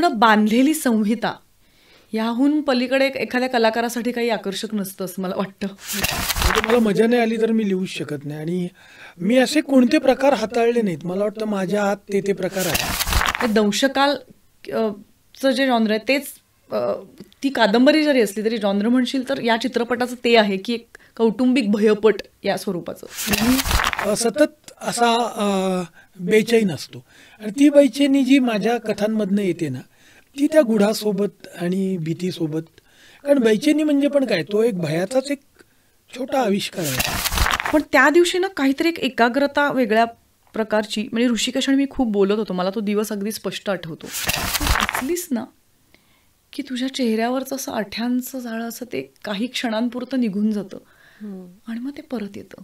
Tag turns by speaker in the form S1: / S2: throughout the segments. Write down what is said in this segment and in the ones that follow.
S1: पूर्ण बांधलेली संहिता याहून पलीकडे एखाद्या कलाकारासाठी काही आकर्षक नसतं असं मला वाटतं.
S2: मला मजा नाही आली तर मी लिहूच शकत नाही. आणि मी असे कोणते प्रकार हाताळले नाहीत. मला वाटतं माझ्या हात ते प्रकार आहेत.
S1: दंशकाल चं जे जॉनर आहे तेच ती कादंबरी जरी असली तरी जॉनर म्हणशील तर या चित्रपटाचं ते आहे की एक कौटुंबिक भयपट या स्वरूपाचं.
S2: मी सतत असा बेचैन असतो आणि ती बेचैनी जी माझ्या कथांमधनं येते ना ती त्या गुढासोबत आणि भीतीसोबत. कारण बेचैनी म्हणजे पण काय, तो एक भयाचाच एक छोटा आविष्कार आहे.
S1: पण त्या दिवशी ना काहीतरी एक एकाग्रता वेगळ्या प्रकारची, म्हणजे ऋषिकेश आणि मी खूप बोलत होतो, मला तो दिवस अगदी स्पष्ट आठवतो. असलीस ना की तुझ्या चेहऱ्यावरचं असं आठ्यांचं जाळं असं ते काही क्षणांपुरतं निघून जातं आणि मग ते परत येतं.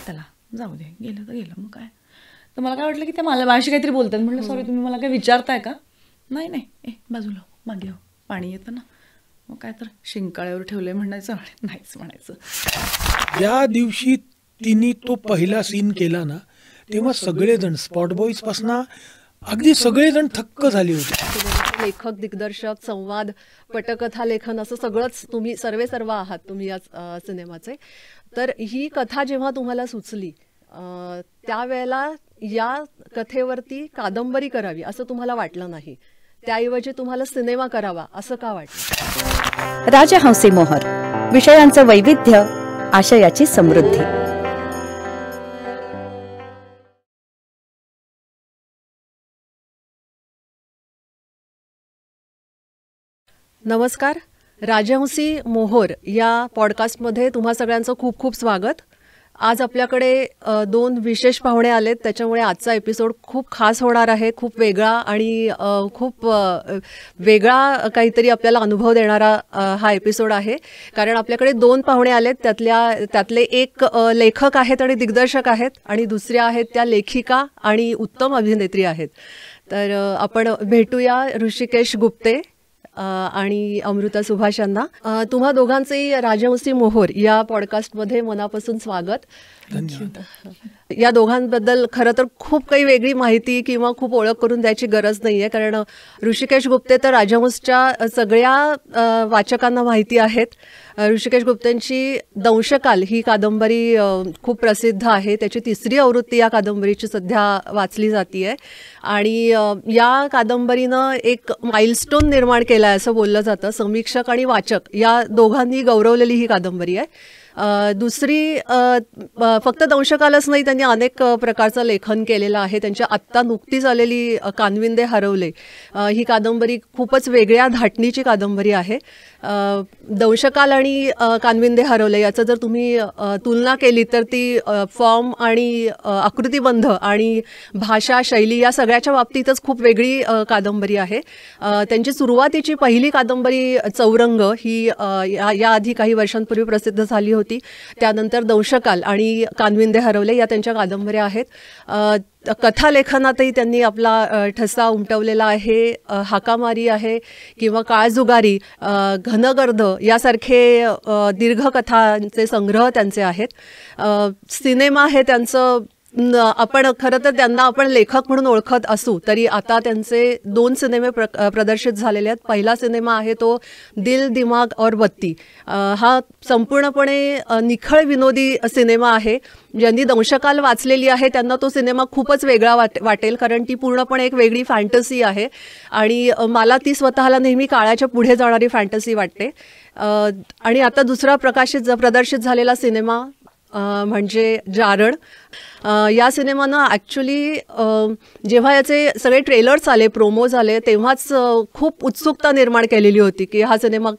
S1: त्याला जाऊ दे, गेलं तर गेलं, मग काय. तर मला काय वाटलं की ते माझ्याशी काहीतरी बोलतात. म्हटलं सॉरी तुम्ही मला काय विचारताय का? नाही नाही, बाजूला मागे पाणी येतं ना, मग काय तर शिंकाळ्यावर ठेवलंय म्हणायचं, नाहीच म्हणायचं.
S2: ज्या दिवशी तिने तो पहिला सीन केला ना तेव्हा सगळेजण स्पॉट बॉईज पासून अगदी सगळेजण थक्क झाले होते.
S3: लेखक, दिग्दर्शक, संवाद, पटकथा लेखन असं सगळंच तुम्ही सर्व आहात तुम्ही या सिनेमाचे. तर ही कथा जेव्हा तुम्हाला सुचली त्यावेळेला या कथेवरती कादंबरी करावी असं तुम्हाला वाटलं नाही, त्याऐवजी तुम्हाला सिनेमा करावा असं का वाटलं?
S4: राजहंसी मोहर, विषयांचं वैविध्य, आशयाची समृद्धी.
S3: नमस्कार, राजहंसी मोहर या पॉडकास्टमध्ये तुम्हा सगळ्यांचं खूप खूप स्वागत. आज आपल्याकडे 2 विशेष पाहुणे आलेत, त्याच्यामुळे आजचा एपिसोड खूप खास होणार आहे, खूप वेगळा आणि खूप वेगळा काहीतरी आपल्याला अनुभव देणारा हा एपिसोड आहे. कारण आपल्याकडे 2 पाहुणे आलेत, त्यातले एक लेखक आहेत आणि दिग्दर्शक आहेत आणि दुसऱ्या आहेत त्या लेखिका आणि उत्तम अभिनेत्री आहेत. तर आपण भेटूया ऋषिकेश गुप्ते आणि अमृता सुभाष यांना. तुम्हा दोघांचेही राजहंसी मोहर या पॉडकास्टमध्ये मनापासून स्वागत. या दोघांबद्दल खरं तर खूप काही वेगळी माहिती किंवा खूप ओळख करून द्यायची गरज नाही आहे, कारण ऋषिकेश गुप्ते तर राजहंसच्या सगळ्या वाचकांना माहिती आहेत. ऋषिकेश गुप्तेंची दंशकाल ही कादंबरी खूप प्रसिद्ध आहे, त्याची 3री आवृत्ती या कादंबरीची सध्या वाचली जाते आणि या कादंबरीनं एक माइलस्टोन निर्माण केला आहे असं बोललं जातं. समीक्षक आणि वाचक या दोघांनी गौरवलेली ही कादंबरी आहे. दुसरी फक्त दंशकालच नाही, त्यांनी अनेक प्रकारचं लेखन केलेलं आहे. त्यांच्या आत्ता नुकतीच आलेली कानविंदे हरवले ही कादंबरी खूपच वेगळ्या धाटणीची कादंबरी आहे. दंशकाल आणि कानविंदे हरवले याचं जर तुम्ही तुलना केली तर ती फॉर्म आणि आकृतिबंध आणि भाषा शैली या सगळ्याच्या बाबतीतच खूप वेगळी कादंबरी आहे. त्यांची सुरुवातीची पहिली कादंबरी चौरंग ही याआधी काही वर्षांपूर्वी प्रसिद्ध झाली होती. त्यानंतर दंशकाल आणि कानविंदे हरवले या त्यांच्या कादंबऱ्या आहेत. कथालेखनातही त्यांनी आपला ठसा उमटवलेला आहे. हाकामारी आहे किंवा काळजुगारी, घनगर्द यासारखे दीर्घकथांचे संग्रह त्यांचे आहेत. सिनेमा हे त्यांचं, आपण खरं तर त्यांना आपण लेखक म्हणून ओळखत असू तरी आता त्यांचे 2 सिनेमे प्रदर्शित झालेले आहेत. पहिला सिनेमा आहे तो दिल दिमाग और बत्ती. हा संपूर्णपणे निखळ विनोदी सिनेमा आहे. ज्यांनी दंशकाल वाचलेली आहे त्यांना तो सिनेमा खूपच वेगळा वाटेल, कारण ती पूर्णपणे एक वेगळी फॅन्टसी आहे आणि मला ती स्वतःला नेहमी काळाच्या पुढे जाणारी फॅन्टसी वाटते. आणि आता दुसरा प्रदर्शित झालेला सिनेमा म्हणजे जारण. या सिनेमानं ॲक्च्युली जेव्हा याचे सगळे ट्रेलर्स आले, प्रोमोज आले, तेव्हाच खूप उत्सुकता निर्माण केलेली होती की हा सिनेमा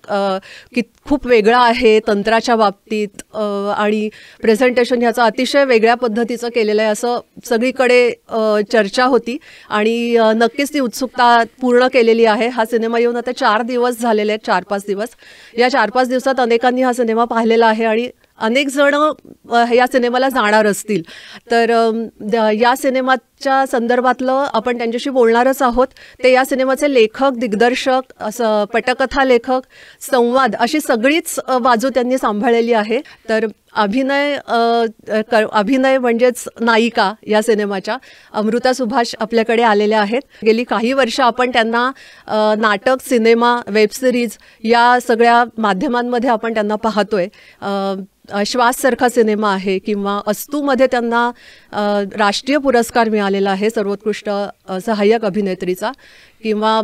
S3: खूप वेगळा आहे तंत्राच्या बाबतीत आणि प्रेझेंटेशन ह्याचं अतिशय वेगळ्या पद्धतीचं केलेलं आहे असं सगळीकडे चर्चा होती आणि नक्कीच ती उत्सुकता पूर्ण केलेली आहे. हा सिनेमा येऊन आता 4 दिवस झालेले आहेत, 4-5 दिवस. या 4-5 दिवसात अनेकांनी हा सिनेमा पाहिलेला आहे आणि अनेक जण या सिनेमाला जाणार असतील. तर या सिनेमात सिनेमाच्या संदर्भातलं आपण त्यांच्याशी बोलणारच आहोत. ते या सिनेमाचे लेखक, दिग्दर्शक, असं पटकथा लेखक, संवाद अशी सगळीच बाजू त्यांनी सांभाळलेली आहे. तर अभिनय म्हणजेच नायिका या सिनेमाच्या अमृता सुभाष आपल्याकडे आलेल्या आहेत. गेली काही वर्ष आपण त्यांना नाटक, सिनेमा, वेब सिरीज या सगळ्या माध्यमांमध्ये आपण त्यांना पाहतोय. श्वास सारखा सिनेमा आहे किंवा अस्तूमध्ये त्यांना राष्ट्रीय पुरस्कार मिळालेला आहे सर्वोत्कृष्ट सहाय्यक अभिनेत्रीचा. किंवा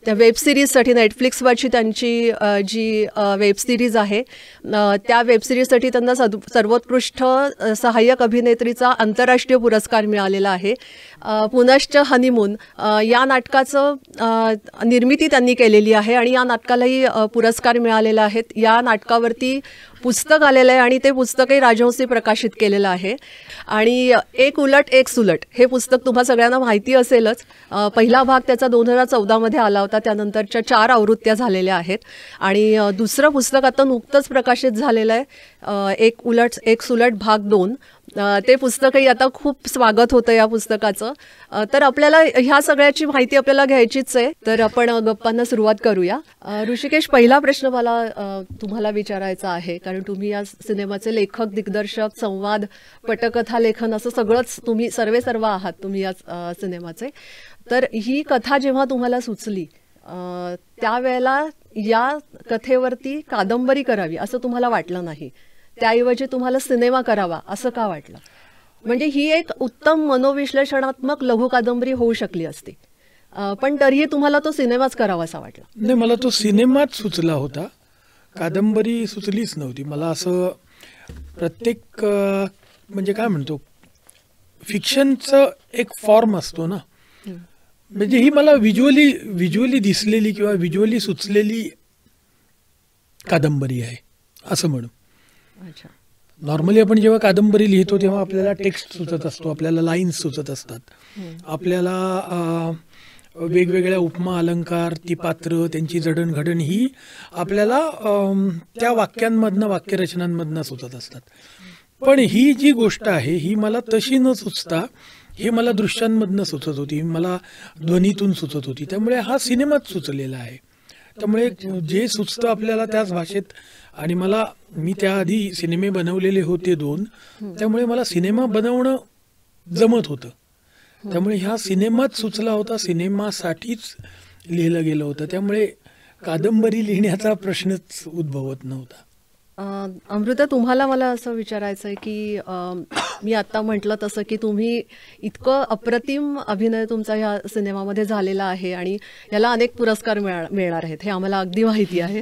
S3: त्या वेब सिरीजसाठी नेटफ्लिक्सवरची त्यांची जी वेब सिरीज आहे त्या वेब सिरीजसाठी त्यांना सर्वोत्कृष्ट सहाय्यक अभिनेत्रीचा आंतरराष्ट्रीय पुरस्कार मिळालेला आहे. पुनश्च हनीमून या नाटकाचं निर्मिती त्यांनी केलेली आहे आणि या नाटकालाही पुरस्कार मिळालेला आहे. या नाटकावरती पुस्तक आलेलं आहे आणि ते पुस्तकही राजहंसी प्रकाशित केलेलं आहे. आणि एक उलट एक सुलट हे पुस्तक तुम्हा सगळ्यांना माहिती असेलच. पहिला भाग त्याचा 2014 आला होता. त्यानंतरच्या 4 आवृत्त्या झालेल्या आहेत आणि दुसरं पुस्तक आता नुकतंच प्रकाशित झालेलं आहे, एक उलट एक सुलट भाग 2. ते पुस्तकही आता खूप स्वागत होतं या पुस्तकाचं. तर आपल्याला ह्या सगळ्याची माहिती आपल्याला घ्यायचीच आहे. तर आपण गप्पांना सुरुवात करूया. ऋषिकेश, पहिला प्रश्न मला तुम्हाला विचारायचा आहे, कारण तुम्ही या सिनेमाचे लेखक, दिग्दर्शक, संवाद, पटकथा लेखन असं सगळंच तुम्ही सर्व आहात तुम्ही या सिनेमाचे. तर ही कथा जेव्हा तुम्हाला सुचली त्यावेळेला या कथेवरती कादंबरी करावी असं तुम्हाला वाटलं नाही, त्याऐवजी तुम्हाला सिनेमा करावा असं का वाटलं? म्हणजे ही एक उत्तम मनोविश्लेषणात्मक लघु कादंबरी होऊ शकली असती, पण तरीही तुम्हाला तो सिनेमाच करावा असा वाटला?
S2: नाही, मला तो सिनेमाच सुचला होता, कादंबरी सुचलीच नव्हती. मला असं प्रत्येक म्हणजे काय म्हणतो, फिक्शनचं एक फॉर्म असतो ना, म्हणजे ही मला व्हिज्युअली दिसलेली किंवा व्हिज्युअली सुचलेली कादंबरी आहे असं म्हणू.
S3: अच्छा.
S2: नॉर्मली आपण जेव्हा कादंबरी लिहितो तेव्हा आपल्याला टेक्स्ट सुचत असतो, आपल्याला लाईन्स सुचत असतात, आपल्याला वेगवेगळ्या उपमा अलंकार, ती पात्र, त्यांची जडणघडण ही आपल्याला त्या वाक्यांमधनं, वाक्यरचनांमधनं सुचत असतात. पण ही जी गोष्ट आहे ही मला तशी न सुचता हे मला दृश्यांमधनं सुचत होती, मला ध्वनीतून सुचत होती. त्यामुळे हा सिनेमाच सुचलेला आहे. त्यामुळे जे सुचतं आपल्याला त्याच भाषेत, आणि मी त्याआधी सिनेमे बनवलेले होते 2, त्यामुळे मला सिनेमा बनवणं जमत होतं. त्यामुळे ह्या सिनेमाच सुचला होता, सिनेमासाठीच लिहिलं गेलं होतं. त्यामुळे कादंबरी लिहिण्याचा प्रश्नच उद्भवत नव्हता.
S3: अमृता, तुम्हाला मला असं विचारायचं आहे की मी आत्ता म्हटलं तसं की तुम्ही इतकं अप्रतिम अभिनय तुमचा ह्या सिनेमामध्ये झालेला आहे आणि याला अनेक पुरस्कार मिळणार आहेत, हे आम्हाला अगदी माहिती आहे.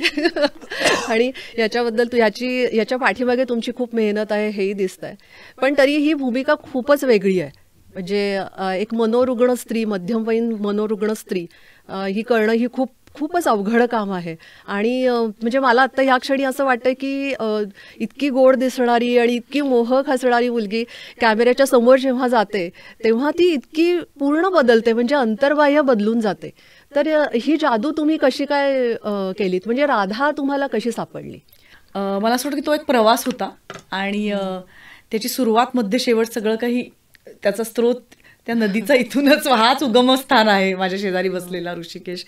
S3: आणि याच्याबद्दल याच्या पाठीमागे तुमची खूप मेहनत आहे हेही दिसतंय. पण तरी ही भूमिका खूपच वेगळी आहे. म्हणजे एक मनोरुग्ण स्त्री, मध्यमवयीन मनोरुग्ण स्त्री ही करणं ही खूपच अवघड काम आहे. आणि म्हणजे मला आत्ता ह्या क्षणी असं वाटतं की इतकी गोड दिसणारी आणि इतकी मोहक हसणारी मुलगी कॅमेऱ्याच्या समोर जेव्हा जाते तेव्हा ती इतकी पूर्ण बदलते, म्हणजे अंतर्बाह्य बदलून जाते. तर ही जादू तुम्ही कशी काय केलीत? म्हणजे राधा तुम्हाला कशी सापडली?
S1: मला असं वाटतं की तो एक प्रवास होता आणि त्याची सुरुवात, मध्य, शेवट सगळं काही, त्याचा स्रोत त्या नदीचा इथूनच, हाच उगमस्थान आहे माझ्या शेजारी बसलेला ऋषिकेश.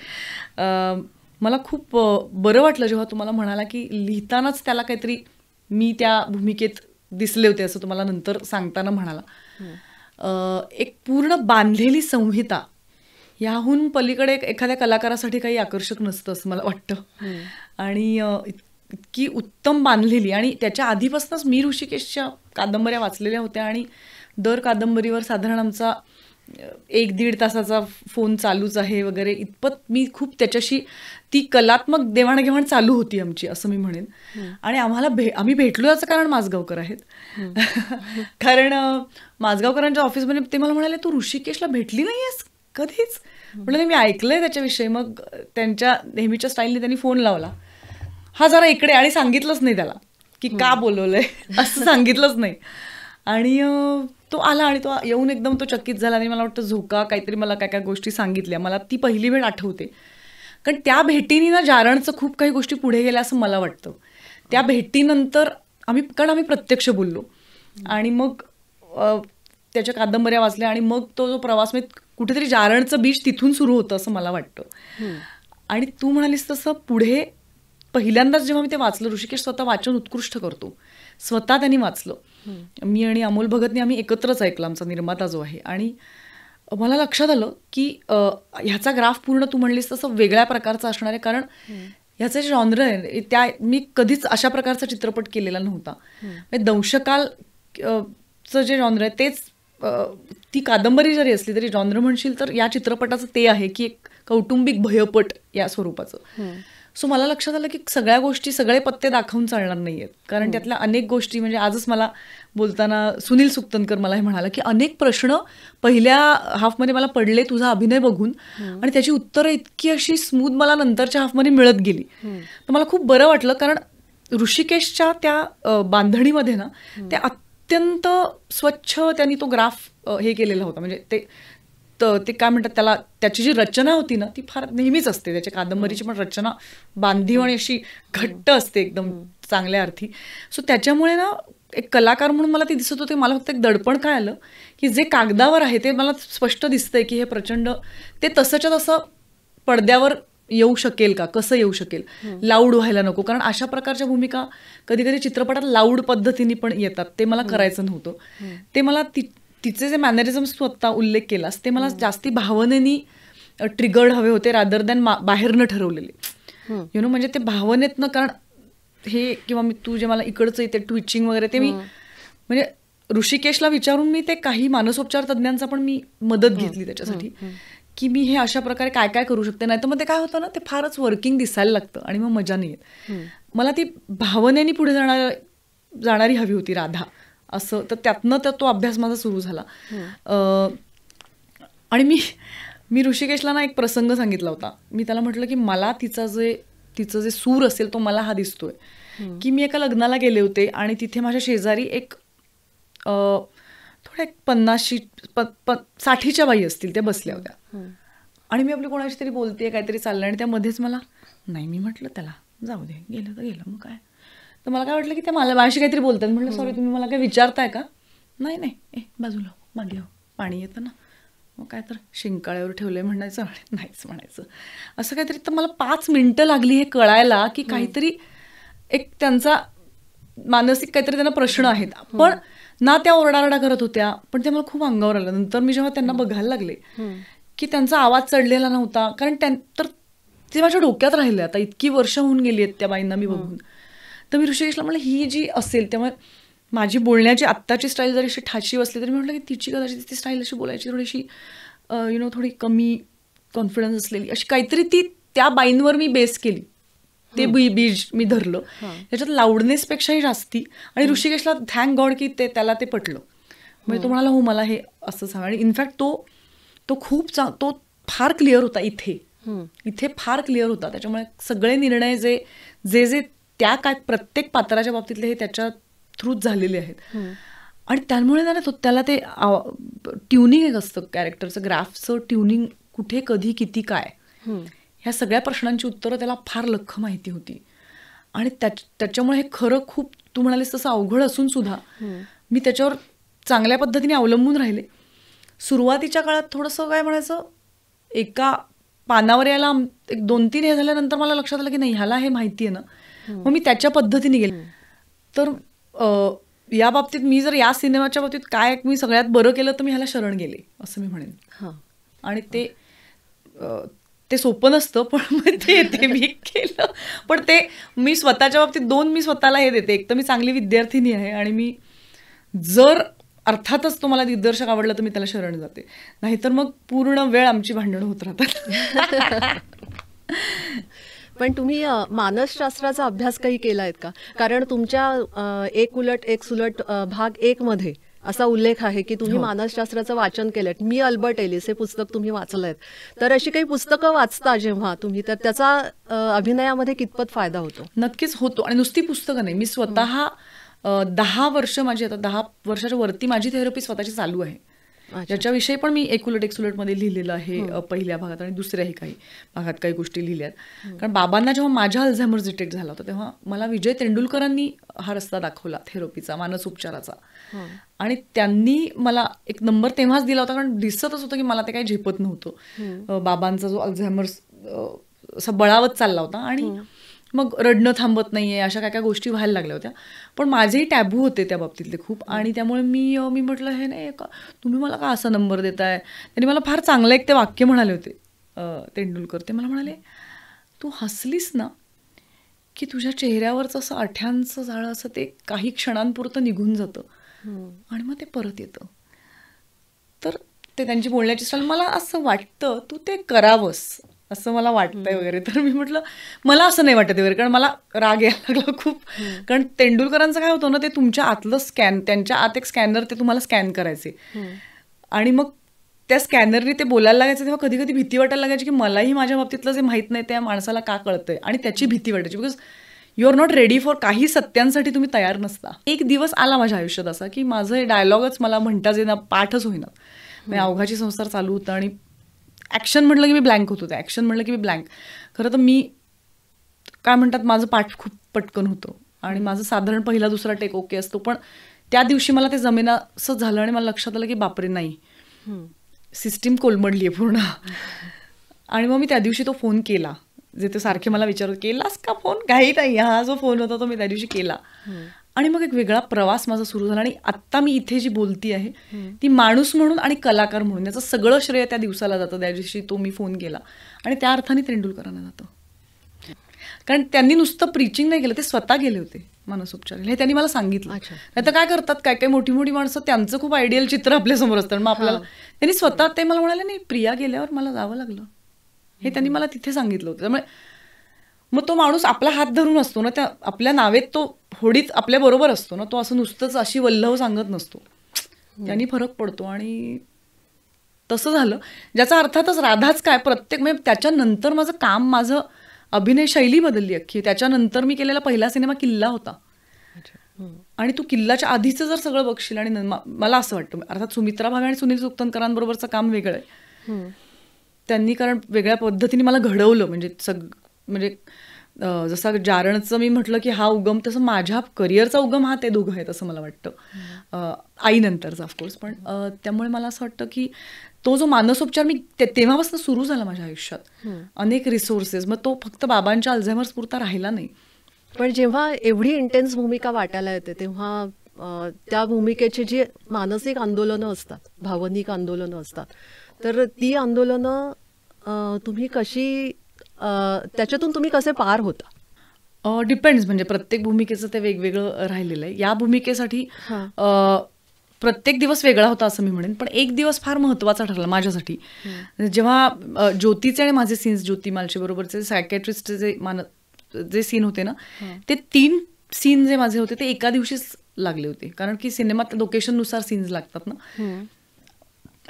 S1: मला खूप बरं वाटलं जेव्हा तुम्हाला म्हणाला की लिहितानाच त्याला काहीतरी मी त्या भूमिकेत दिसले होते, असं तुम्हाला नंतर सांगताना म्हणाला. एक पूर्ण बांधलेली संहिता, याहून पलीकडे एखाद्या कलाकारासाठी काही आकर्षक नसतं असं मला वाटतं. आणि इतकी उत्तम बांधलेली, आणि त्याच्या आधीपासूनच मी ऋषिकेशच्या कादंबऱ्या वाचलेल्या होत्या आणि दर कादंबरीवर साधारण आमचा 1-1.5 तासाचा फोन चालूच आहे वगैरे, इतपत मी खूप त्याच्याशी ती कलात्मक देवाणघेवाण चालू होती आमची, असं मी म्हणेन. आणि आम्ही भेटलो याचं कारण माझगावकर आहेत. कारण माझगावकरांच्या ऑफिसमध्ये ते मला म्हणाले, तू ऋषिकेशला भेटली नाहीयेस कधीच? म्हणजे मी ऐकलंय त्याच्याविषयी. मग त्यांच्या नेहमीच्या स्टाईलने त्यांनी फोन लावला, हा जरा इकडे, आणि सांगितलंच नाही त्याला की का बोलवलंय, असं सांगितलंच नाही. आणि तो आला आणि तो येऊन एकदम तो चकित झाला आणि मला वाटतं झोका काहीतरी मला काय काय गोष्टी सांगितल्या. मला ती पहिली वेळ आठवते, कारण त्या भेटीनी ना जारणचं खूप काही गोष्टी पुढे गेल्या असं मला वाटतं. त्या भेटीनंतर आम्ही प्रत्यक्ष बोललो आणि मग त्याच्या कादंबऱ्या वाचल्या आणि मग तो जो प्रवास म्हणजे कुठेतरी जारणचं बीज तिथून सुरू होतं असं मला वाटतं. आणि तू म्हणालीस तसं पुढे पहिल्यांदाच जेव्हा मी ते वाचलं, ऋषिकेश स्वतः वाचन उत्कृष्ट करतो, स्वतः त्यांनी वाचलं. मी आणि अमोल भगतने आम्ही एकत्रच ऐकलं, आमचा निर्माता जो आहे. आणि मला लक्षात आलं की ह्याचा ग्राफ पूर्ण तू म्हणलीस तसं वेगळ्या प्रकारचा असणार आहे, कारण ह्याचं जे जॉनर आहे त्या मी कधीच अशा प्रकारचा चित्रपट केलेला नव्हता. दंशकाल चं जे जॉनर आहे तेच, ती कादंबरी जरी असली तरी जॉनर म्हणशील तर या चित्रपटाचं ते आहे की एक कौटुंबिक भयपट या स्वरूपाचं. सो मला लक्षात आलं की सगळ्या गोष्टी, सगळे पत्ते दाखवून चालणार नाहीयेत, कारण त्यातल्या अनेक गोष्टी, म्हणजे आजच मला बोलताना सुनील सुक्तनकर मला हे म्हणाला की अनेक प्रश्न पहिल्या हाफमध्ये मला पडले तुझा अभिनय बघून, आणि त्याची उत्तरं इतकी अशी स्मूथ मला नंतरच्या हाफमध्ये मिळत गेली. तर मला खूप बरं वाटलं, कारण ऋषिकेशच्या त्या बांधणीमध्ये ना ते अत्यंत स्वच्छ त्यांनी तो ग्राफ हे केलेला होता. म्हणजे ते काय म्हणतात त्याला, त्याची जी रचना होती ना ती फार नेहमीच असते, त्याच्या कादंबरीची पण रचना बांधीव आणि अशी घट्ट असते एकदम चांगल्या अर्थी. सो त्याच्यामुळे ना एक कलाकार म्हणून मला ते दिसत होते. मला फक्त एक दडपण काय आलं की जे कागदावर आहे ते मला स्पष्ट दिसतंय की हे प्रचंड, ते तसंच्या तसं पडद्यावर येऊ शकेल का, कसं येऊ शकेल, लाऊड व्हायला नको, कारण अशा प्रकारच्या भूमिका कधी कधी चित्रपटात लाऊड पद्धतीने पण येतात, ते मला करायचं नव्हतं. ते मला तिचे जे मॅनरिझम्स स्वतः उल्लेख केलास ते मला जास्ती भावनेनी ट्रिगर्ड हवे होते, रादर दॅन बाहेरनं ठरवलेले. म्हणजे ते भावनेतनं, कारण हे किंवा तू जे मला इकडचं येते ट्विचिंग वगैरे ते मी म्हणजे ऋषिकेशला विचारून मी ते काही मानसोपचार तज्ज्ञांचा पण मी मदत घेतली त्याच्यासाठी की मी हे अशा प्रकारे काय काय करू शकते. नाही तर मग ते काय होतं ना, ते फारच वर्किंग दिसायला लागतं आणि मग मजा नाही येत. मला ती भावनेनी पुढे जाणारी हवी होती राधा असं. तर त्यातनं तो अभ्यास माझा सुरू झाला. आणि मी ऋषिकेशला ना एक प्रसंग सांगितला होता. मी त्याला म्हटलं की मला तिचं जे सूर असेल तो मला हा दिसतोय की मी एका लग्नाला गेले होते आणि तिथे माझ्या शेजारी एक थोड्या 50-60च्या बाई असतील, त्या बसल्या होत्या आणि मी आपली कोणाशी तरी बोलतेय, काहीतरी चाललं आणि त्यामध्येच मला नाही, मी म्हटलं त्याला जाऊ दे, गेलं तर गेलं, मग काय. तर मला काय वाटलं की त्या माझ्याशी काहीतरी बोलतात. म्हटलं सॉरी, तुम्ही मला काय विचारताय का? नाही नाही, बाजूला मागे पाणी येतं ना, मग काय तर शिंकाळ्यावर ठेवलंय म्हणायचं, नाहीच म्हणायचं, असं काहीतरी. तर मला 5 मिनिटं लागली हे कळायला की काहीतरी एक त्यांचा मानसिक काहीतरी त्यांना प्रश्न आहेत. पण ना त्या ओरडारडा करत होत्या, पण ते मला खूप अंगावर आलं. नंतर मी जेव्हा त्यांना बघायला लागले की त्यांचा आवाज चढलेला नव्हता, कारण तर ते माझ्या डोक्यात राहिले. आता इतकी वर्ष होऊन गेली आहेत त्या बाईंना मी बघून. तर मी ऋषिकेशला म्हटलं ही जी असेल, त्यामुळे माझी बोलण्याची आत्ताची स्टाईल जरी अशी ठाशी बसली तरी मी म्हटलं की तिची कदाचित ती स्टाईल अशी बोलायची थोडीशी थोडी कमी कॉन्फिडन्स असलेली अशी काहीतरी, ती त्या बाईंवर मी बेस केली, ते बीज मी धरलं त्याच्यात लाऊडनेसपेक्षाही जास्ती. आणि ऋषिकेशला थँक गॉड की त्याला ते पटलं. म्हणजे तो म्हणाला हो मला हे असं सांग. आणि इनफॅक्ट तो फार क्लिअर होता, इथे फार क्लिअर होता. त्याच्यामुळे सगळे निर्णय जे त्या काय प्रत्येक पात्राच्या बाबतीतले हे त्याच्या थ्रूच झालेले आहेत. आणि त्यामुळे ना त्याला ते ट्युनिंग एक असतं कॅरेक्टरचं, ग्राफचं ट्युनिंग, कुठे कधी किती काय, ह्या सगळ्या प्रश्नांची उत्तरं त्याला फार लख्ख माहिती होती. आणि त्याच्यामुळे हे खरं खूप, तू म्हणालीस तसं अवघड असून सुद्धा मी त्याच्यावर चांगल्या पद्धतीने अवलंबून राहिले. सुरुवातीच्या काळात थोडंसं काय म्हणायचं, एका पानावर यायला 1-2-3 हे झाल्यानंतर मला लक्षात आलं की नाही, ह्याला हे माहिती आहे ना, मग मी त्याच्या पद्धतीने गेले. तर या बाबतीत मी जर या सिनेमाच्या बाबतीत काय मी सगळ्यात बरं केलं तर मी ह्याला शरण गेले असं मी म्हणेन. आणि ते सोपं नसतं, पण ते मी केलं. पण ते मी स्वतःच्या बाबतीत 2 मी स्वतःला हे देते. एक तर मी चांगली विद्यार्थिनी आहे आणि मी जर अर्थातच तो मला दिग्दर्शक आवडला तर मी त्याला शरण जाते, नाहीतर मग पूर्ण वेळ आमची भांडणं होत राहतात.
S3: पण तुम्ही मानसशास्त्राचा अभ्यास काही केलायत का? कारण तुमच्या एक उलट एक सुलट भाग 1 मध्ये असा उल्लेख आहे की तुम्ही मानसशास्त्राचं वाचन केलंय. मी अल्बर्ट एलिस हे पुस्तक तुम्ही वाचलंय. तर अशी काही पुस्तकं वाचता जेव्हा तुम्ही, तर त्याचा अभिनयामध्ये कितपत फायदा होतो?
S1: नक्कीच होतो. आणि नुसती पुस्तकं नाही, मी स्वतः 10 वर्ष माझी, आता 10 वर्षाच्या वरती माझी थेरपी स्वतःची चालू आहे. ज्याच्याविषयी पण मी एकुलट एक्सुलटमध्ये लिहिलेलं आहे पहिल्या भागात आणि दुसऱ्याही काही भागात काही गोष्टी लिहिल्यात. कारण बाबांना जेव्हा माझ्या अल्झायमर्स डिटेक्ट झाला होता तेव्हा मला विजय तेंडुलकरांनी हा रस्ता दाखवला थेरपीचा, मानसोपचाराचा. आणि त्यांनी मला एक नंबर तेव्हाच दिला होता कारण दिसतच होतं की मला ते काही झेपत नव्हतं. बाबांचा जो अल्झायमर्स असा बळावत चालला होता आणि मग रडणं थांबत नाहीये, अशा काय काय गोष्टी व्हायला लागल्या होत्या. पण माझेही टॅबू होते त्या बाबतीतले खूप. आणि त्यामुळे मी म्हटलं हे नाही का तुम्ही मला का असा नंबर देताय. त्यांनी मला फार चांगलं एक ते वाक्य म्हणाले होते तेंडुलकर. ते मला म्हणाले, तू हसलीस ना की तुझ्या चेहऱ्यावरचं असं आठ्यांचं जाळं असं ते काही क्षणांपुरतं निघून जातं आणि मग ते परत येतं. तर ते त्यांची बोलण्याची स्टाईल मला असं वाटतं तू ते करावंस असं मला वाटतंय वगैरे. तर मी म्हटलं मला असं नाही वाटत वगैरे, कारण मला राग यायला लागला खूप. कारण तेंडुलकरांचं काय होतं ना, ते तुमच्या आतलं स्कॅन, त्यांच्या आत एक स्कॅनर ते तुम्हाला स्कॅन करायचे आणि मग त्या स्कॅनरने ते बोलायला लागायचं तेव्हा कधी कधी भीती वाटायला लागायची की मलाही माझ्या बाबतीतलं जे माहीत नाही त्या माणसाला का कळतंय आणि त्याची भीती वाटायची. Because you are not ready for काही सत्यांसाठी तुम्ही तयार नसता. एक दिवस आला माझ्या आयुष्यात असा की माझं हे डायलॉगच मला म्हणताच येईना, पाठच होईना. मी अवघाची संसार चालू होतं आणि ॲक्शन म्हटलं की मी ब्लँक होत होते, ॲक्शन म्हटलं की मी ब्लँक. खरं तर मी काय म्हणतात माझं पाठ खूप पटकन होतं आणि माझं साधारण पहिला दुसरा टेक ओके असतो. पण त्या दिवशी मला ते जमेनासं झालं आणि मला लक्षात आलं की बापरे नाही, सिस्टीम कोलमडली आहे पूर्ण. आणि मग मी त्या दिवशी तो फोन केला, जे ते सारखे मला विचारत केलास का फोन, काही नाही, हा जो फोन होता तो मी त्या दिवशी केला. आणि मग एक वेगळा प्रवास माझा सुरू झाला. आणि आत्ता मी इथे जी बोलती आहे ती माणूस म्हणून आणि कलाकार म्हणून, याचं सगळं श्रेय त्या दिवसाला जातं, त्या दिवशी तो मी फोन केला. आणि त्या अर्थाने तेंडुलकरांना जातं, कारण त्यांनी नुसतं प्रीचिंग नाही केलं, ते स्वतः गेले होते मानसोपचार. हे त्यांनी मला सांगितलं. नाही तर काय करतात काय काय मोठी मोठी माणसं, त्यांचं खूप आयडियल चित्र आपल्यासमोर असतं. मग आपल्याला त्यांनी स्वतः ते मला म्हणाले नाही प्रिया गेल्यावर मला जावं लागलं, हे त्यांनी मला तिथे सांगितलं होतं. त्यामुळे मग तो माणूस आपला हात धरून असतो ना, त्या आपल्या नावेत तो होडीत आपल्या बरोबर असतो ना, तो असं नुसतंच अशी वल्लव सांगत नसतो, त्यांनी फरक पडतो. आणि तसं झालं, ज्याचा अर्थातच राधाच काय प्रत्येक म्हणजे त्याच्यानंतर माझं काम, माझं अभिनय शैली बदलली अख्खी. त्याच्यानंतर मी केलेला पहिला सिनेमा किल्ला होता. आणि तू किल्लाच्या आधीचं जर सगळं बघशील, आणि मला असं वाटतं अर्थात सुमित्रा भावे आणि सुनील सुक्तनकरांबरोबरचं काम वेगळं आहे. त्यांनी कारण वेगळ्या पद्धतीने मला घडवलं. म्हणजे जसा जारणचं मी म्हटलं की हा उगम, तसं माझ्या करिअरचा उगम हा ते दोघं आहेत असं मला वाटतं, आईनंतरचा ऑफकोर्स. पण त्यामुळे मला असं वाटतं की तो जो मानसोपचार मी तेव्हापासून सुरू झाला माझ्या आयुष्यात, अनेक रिसोर्सेस, मग तो फक्त बाबांच्या अल्झायमर्स पुरता राहिला नाही.
S3: पण जेव्हा एवढी इंटेन्स भूमिका वाटायला येते तेव्हा त्या भूमिकेची जी मानसिक आंदोलनं असतात, भावनिक आंदोलनं असतात, तर ती आंदोलनं तुम्ही कशी, त्याच्यातून तुम्ही कसे पार होता?
S1: डिपेंड्स, म्हणजे प्रत्येक भूमिकेचं ते वेगवेगळं राहिलेलं आहे. या भूमिकेसाठी प्रत्येक दिवस वेगळा होता असं मी म्हणेन, पण एक दिवस फार महत्त्वाचा ठरला माझ्यासाठी. जेव्हा ज्योतीचे आणि माझे सीन्स, ज्योती मालशे बरोबरचे सायकॅट्रिस्टचे जे सीन होते ना, ते 3 सीन जे माझे होते ते एका दिवशीच लागले होते, कारण की सिनेमात लोकेशननुसार सीन्स लागतात ना,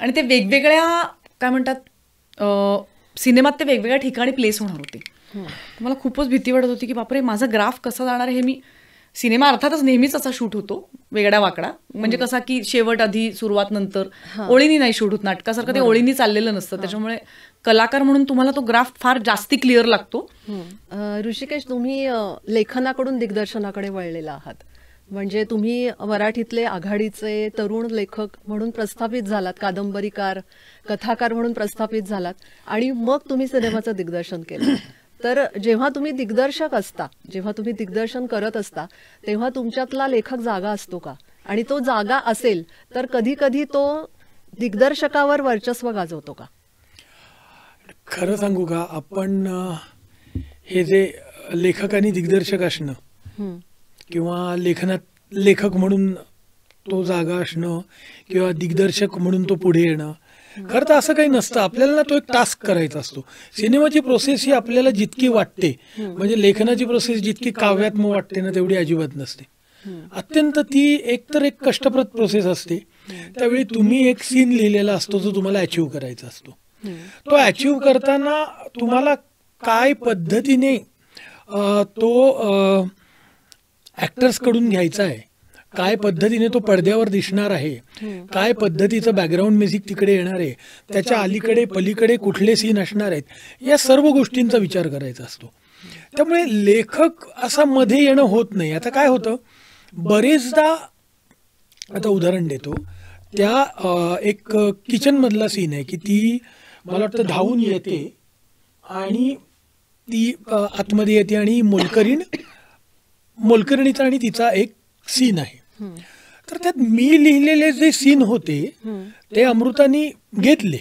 S1: आणि ते वेगवेगळ्या काय म्हणतात सिनेमात ते वेगवेगळ्या ठिकाणी प्लेस होणार होते. मला खूपच भीती वाटत होती की बापरे माझा ग्राफ कसा जाणार हे. मी सिनेमा अर्थातच नेहमीच असा शूट होतो वेगळा वाकडा, म्हणजे कसा की शेवट आधी सुरुवात नंतर, ओळीनी नाही शूट होत. नाटकासारखं ते ओळीनी चाललेलं नसतं, त्याच्यामुळे कलाकार म्हणून तुम्हाला तो ग्राफ फार जास्ती क्लिअर लागतो.
S3: ऋषिकेश, तुम्ही लेखनाकडून दिग्दर्शनाकडे वळलेला आहात, म्हणजे तुम्ही मराठीतले आघाडीचे तरुण लेखक म्हणून प्रस्थापित झालात, कादंबरीकार, कथाकार म्हणून प्रस्थापित झालात, आणि मग तुम्ही सिनेमाचं दिग्दर्शन केलं. तर जेव्हा तुम्ही दिग्दर्शक असता, जेव्हा तुम्ही दिग्दर्शन करत असता, तेव्हा तुमच्यातला लेखक जागा असतो का? आणि तो जागा असेल तर कधी कधी तो दिग्दर्शकावर वर्चस्व गाजवतो का?
S2: खरं सांगू का, आपण हे जे लेखक आणि दिग्दर्शक असणं किंवा लेखनात लेखक म्हणून तो जागा असणं किंवा दिग्दर्शक म्हणून तो पुढे येणं, खरं तर असं काही नसतं. आपल्याला ना तो एक टास्क करायचा असतो. सिनेमाची प्रोसेस ही आपल्याला जितकी वाटते, म्हणजे लेखनाची प्रोसेस जितकी काव्यात्मक वाटते ना, तेवढी अजिबात नसते. अत्यंत ती एकतर एक कष्टप्रद प्रोसेस असते. त्यावेळी तुम्ही एक सीन लिहिलेला असतो जो तुम्हाला अचीव्ह करायचा असतो. तो अचीव्ह करताना तुम्हाला काय पद्धतीने तो ॲक्टर्सकडून घ्यायचा आहे, काय पद्धतीने तो पडद्यावर दिसणार आहे, काय पद्धतीचं बॅकग्राऊंड म्युझिक तिकडे येणार आहे, त्याच्या अलीकडे पलीकडे कुठले सीन असणार आहेत, या सर्व गोष्टींचा विचार करायचा असतो. त्यामुळे लेखक असा मध्ये येणं होत नाही. आता काय होतं, बरेचदा आता उदाहरण देतो, त्या एक किचनमधला सीन आहे की ती मला वाटतं धावून येते आणि ती आतमध्ये येते आणि मोलकरणीचा आणि तिचा एक सीन आहे. तर त्यात मी लिहिलेले जे सीन होते ते अमृतानी घेतले,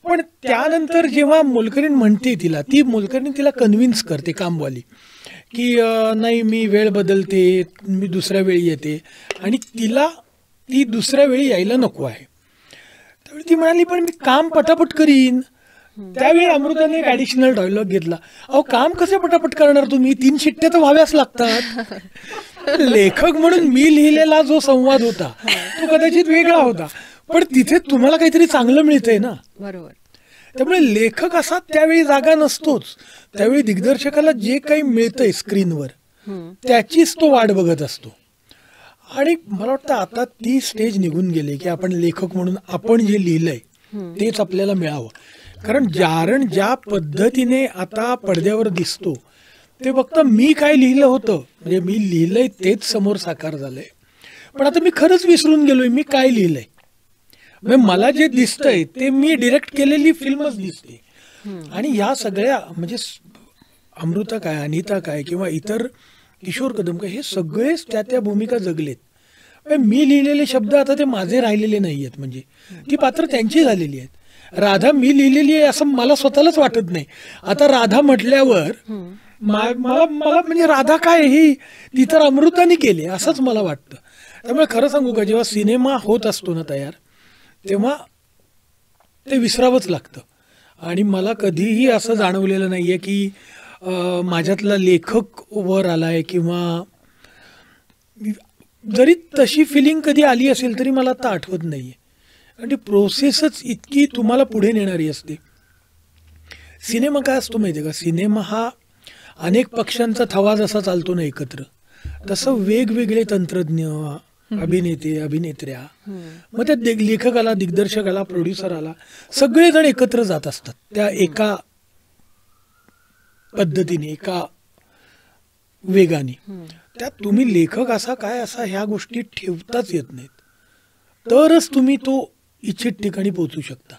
S2: पण त्यानंतर जेव्हा मोलकरीण म्हणते तिला, ती मोलकरीण तिला कन्व्हिन्स करते कामवाली की नाही मी वेळ बदलते, मी दुसऱ्या वेळी येते, आणि तिला ती दुसऱ्या वेळी यायला नको आहे. त्यावेळी ती म्हणाली पण मी काम पटापट करीन. त्यावेळी अमृताने एक ॲडिशनल डायलॉग घेतला, अहो काम कसे पटापट करणार तुम्ही, 3 शिट्ट्या तर व्हाव्याच लागतात. लेखक म्हणून मी लिहिलेला जो संवाद होता तो कदाचित वेगळा होता, पण तिथे तुम्हाला काहीतरी चांगलं मिळतंय ना.
S3: बरोबर.
S2: त्यामुळे लेखक असा त्यावेळी जागा नसतोच. त्यावेळी दिग्दर्शकाला जे काही मिळतंय स्क्रीनवर त्याचीच तो वाट बघत असतो. आणि मला वाटतं आता ती स्टेज निघून गेली की आपण लेखक म्हणून आपण जे लिहिलंय तेच आपल्याला मिळावं. कारण ज्या पद्धतीने आता पडद्यावर दिसतो ते फक्त मी काय लिहिलं होतं, म्हणजे मी लिहिलंय तेच समोर साकार झालंय, पण आता मी खरंच विसरून गेलोय मी काय लिहिलंय. म्हणजे मला जे दिसतंय ते मी डिरेक्ट केलेली फिल्मच दिसते. आणि या सगळ्या म्हणजे अमृता काय, अनिता काय किंवा इतर किशोर कदम काय, हे सगळेच त्या भूमिका जगलेत. मी लिहिलेले शब्द आता ते माझे राहिलेले नाही आहेत, म्हणजे ती पात्र त्यांची झालेली आहेत. राधा मी लिहिलेली आहे असं मला स्वतःलाच वाटत नाही. आता राधा म्हटल्यावर मला म्हणजे राधा काय ही ती तर अमृताने केली असंच मला वाटतं. त्यामुळे खरं सांगू का, जेव्हा सिनेमा होत असतो ना तयार, तेव्हा ते विसरावंच लागतं. आणि मला कधीही असं जाणवलेलं नाहीये की माझ्यातला लेखक वर आलाय, किंवा जरी तशी फिलिंग कधी आली असेल तरी मला आता आठवत नाहीये. कारण ती प्रोसेसच इतकी तुम्हाला पुढे नेणारी असते. सिनेमा काय असतो माहिती आहे का, सिनेमा हा अनेक पक्षांचा थवा जसा चालतो ना एकत्र, तसं वेगवेगळे तंत्रज्ञ, अभिनेते, अभिनेत्र्या, मग त्या लेखकाला, दिग्दर्शकाला, प्रोड्युसराला सगळेजण एकत्र जात असतात त्या एका पद्धतीने, एका वेगाने. त्यात तुम्ही लेखक असा काय असा ह्या गोष्टी ठेवताच येत नाहीत, तरच तुम्ही तो इच्छित ठिकाणी पोहोचू शकता.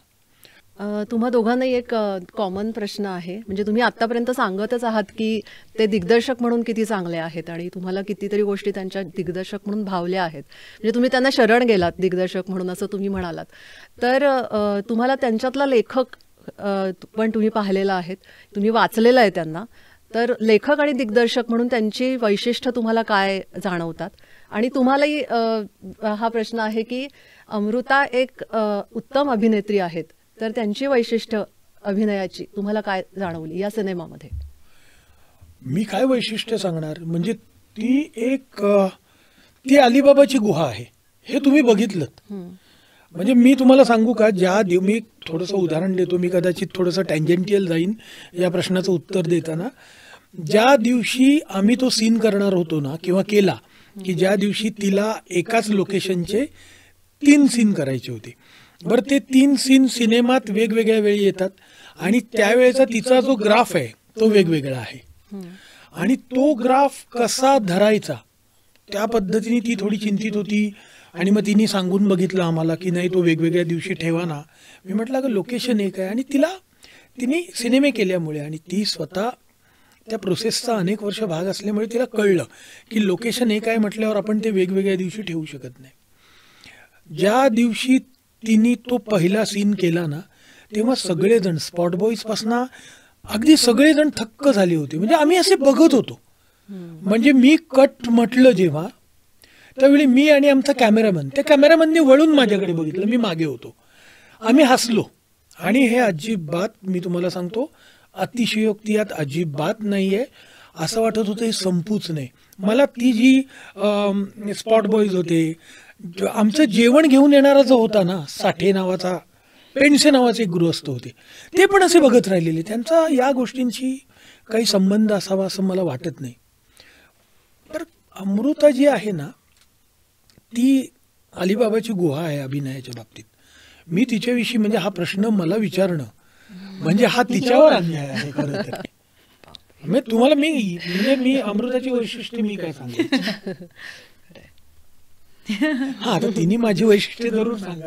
S3: तुम्हा दोघांनाही एक कॉमन प्रश्न आहे, म्हणजे तुम्ही आतापर्यंत सांगतच आहात की ते दिग्दर्शक म्हणून किती चांगले आहेत आणि तुम्हाला कितीतरी गोष्टी त्यांच्या दिग्दर्शक म्हणून भावल्या आहेत, म्हणजे तुम्ही त्यांना शरण गेलात दिग्दर्शक म्हणून असं तुम्ही म्हणालात. तर तुम्हाला त्यांच्यातला लेखक पण तुम्ही पाहिलेला आहेत, तुम्ही वाचलेलं आहे त्यांना, तर लेखक आणि दिग्दर्शक म्हणून त्यांची वैशिष्ट्य तुम्हाला काय जाणवतात? आणि तुम्हालाही हा प्रश्न आहे की अमृता एक उत्तम अभिनेत्री आहेत, तर त्यांची वैशिष्ट्य अभिनयाची तुम्हाला काय जाणवली या सिनेमामध्ये?
S2: मी काय वैशिष्ट्य सांगणार, म्हणजे ती अलिबाबाची गुहा आहे हे तुम्ही बघितलं. म्हणजे मी तुम्हाला सांगू का, मी थोडंसं उदाहरण देतो, मी कदाचित थोडंसं टँजेंटियल जाईन या प्रश्नाचं उत्तर देताना. ज्या दिवशी आम्ही तो सीन करणार होतो ना, किंवा केला, की ज्या दिवशी तिला एकाच लोकेशनचे 3 सीन करायचे होते, बरं ते 3 सीन सिनेमात वेगवेगळ्या वेळी येतात आणि त्यावेळेचा तिचा जो ग्राफ आहे तो वेगवेगळा आहे. आणि तो ग्राफ कसा धरायचा त्या पद्धतीने ती थोडी चिंतित होती. आणि मग तिने सांगून बघितलं आम्हाला की नाही तो वेगवेगळ्या दिवशी ठेवा ना. मी म्हटलं अगं लोकेशन एक आहे, आणि तिने सिनेमे केल्यामुळे आणि ती स्वतः त्या प्रोसेसचा अनेक वर्ष भाग असल्यामुळे तिला कळलं की लोकेशन एक आहे म्हटल्यावर आपण ते वेगवेगळ्या दिवशी ठेवू शकत नाही. ज्या दिवशी तिने तो पहिला सीन केला ना, तेव्हा सगळेजण स्पॉट बॉईजपासून अगदी सगळेजण थक्क झाले होते. म्हणजे आम्ही असे बघत होतो, म्हणजे मी कट म्हटलं जेव्हा, त्यावेळी मी आणि आमचा कॅमेरामन, त्या कॅमेरामनने वळून माझ्याकडे बघितलं, मी मागे होतो, आम्ही हसलो. आणि हे अजिबात, मी तुम्हाला सांगतो, अतिशयोक्ती यात अजिबात नाहीये. असं वाटत होतं हे संपूच नाही. मला ती जी स्पॉट बॉईज होते, आमचं जेवण घेऊन येणारा जो होता ना, साठे नावाचा, पेंडसे नावाचे एक गृहस्थ होते, ते पण असे बघत राहिलेले. त्यांचा या गोष्टींशी काही संबंध असावा असं मला वाटत नाही. तर अमृता जी आहे ना, ती अलिबाबाची गुहा आहे अभिनयाच्या बाबतीत. मी तिच्याविषयी म्हणजे हा प्रश्न मला विचारणं म्हणजे हा तिच्यावर अन्याय आहे खरं तर. म्हणजे तुम्हाला मी अमृताची वैशिष्ट्ये मी काय सांगेन. हा आता तिने माझी वैशिष्ट्ये जरूर सांगा.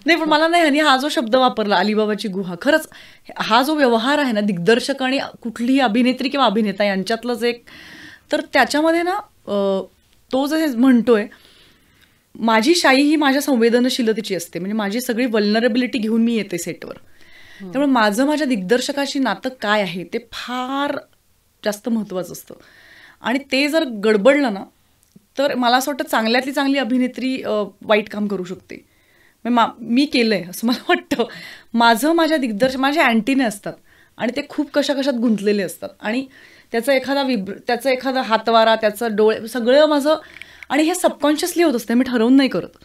S1: नाही पण मला नाही, आणि हा जो शब्द वापरला अलिबाबाची गुहा, खरंच हा जो व्यवहार आहे ना दिग्दर्शक आणि कुठलीही अभिनेत्री किंवा अभिनेता यांच्यातलंच एक, तर त्याच्यामध्ये ना तो जे म्हणतोय माझी शाई ही माझ्या संवेदनशीलतेची असते, म्हणजे माझी सगळी वल्नरेबिलिटी घेऊन मी येते सेटवर. त्यामुळे माझ्या दिग्दर्शकाशी नातं काय आहे ते फार जास्त महत्त्वाचं असतं, आणि ते जर गडबडलं ना तर मला असं वाटतं चांगल्यातली चांगली अभिनेत्री वाईट काम करू शकते. मी केलंय असं मला वाटतं. माझ्या माझे अँटीने असतात आणि ते खूप कशात गुंतलेले असतात, आणि त्याचा एखादा हातवारा, त्याचं डोळे, सगळं माझं, आणि हे सबकॉन्शियसली होत असतं, मी ठरवून नाही करत.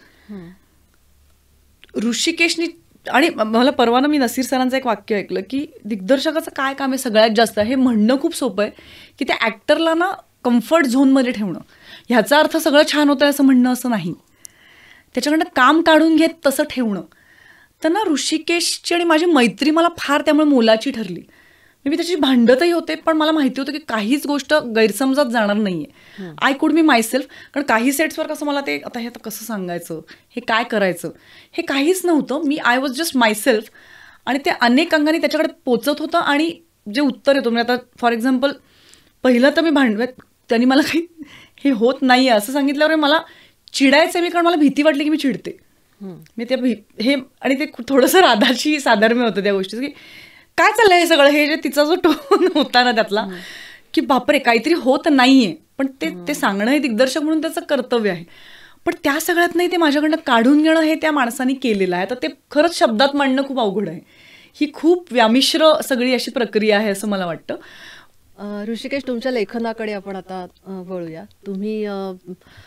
S1: ऋषिकेशनी, आणि मला परवाना मी नसीर सरांचं एक वाक्य ऐकलं की दिग्दर्शकाचं काय काम आहे सगळ्यात जास्त, हे म्हणणं खूप सोपं आहे की त्या ॲक्टरला ना कम्फर्ट झोनमध्ये ठेवणं. ह्याचा अर्थ सगळं छान होतं असं म्हणणं असं नाही, त्याच्याकडनं काम काढून घेत तसं ठेवणं. तर ना ऋषिकेशची आणि माझी मैत्री मला फार त्यामुळे मोलाची ठरली. मी त्याची भांडतही होते, पण मला माहिती होतं की काहीच गोष्ट गैरसमजात जाणार नाहीये. I could be myself. कारण काही सेट्सवर कसं मला ते आता हे आता कसं सांगायचं, हे काय करायचं, हे काहीच नव्हतं. मी आय वॉज जस्ट मायसेल्फ, आणि ते अनेक अंगाने त्याच्याकडे पोचत होतं. आणि जे उत्तर येतो, म्हणजे आता फॉर एक्झाम्पल पहिलं तर मी त्यांनी मला काही हे होत नाहीये असं सांगितल्यावर मला चिडायचं मी, कारण मला भीती वाटली की मी चिडते. मी हे, आणि ते थोडंसं राधाची साधर्म्य होतं त्या गोष्टीचं की काय चाललंय हे सगळं, हे जे तिचा जो टोन होता ना त्यातला की बापरे काहीतरी होत नाहीये, पण ते सांगणं हे दिग्दर्शक म्हणून त्याचं कर्तव्य आहे. पण त्या सगळ्यात नाही ते माझ्याकडनं काढून घेणं हे त्या माणसाने केलेलं आहे. तर ते खरंच शब्दात मांडणं खूप अवघड आहे. ही खूप व्यामिश्र सगळी अशी प्रक्रिया आहे असं मला वाटतं.
S3: ऋषिकेश, तुमच्या लेखनाकडे आपण आता वळूया. तुम्ही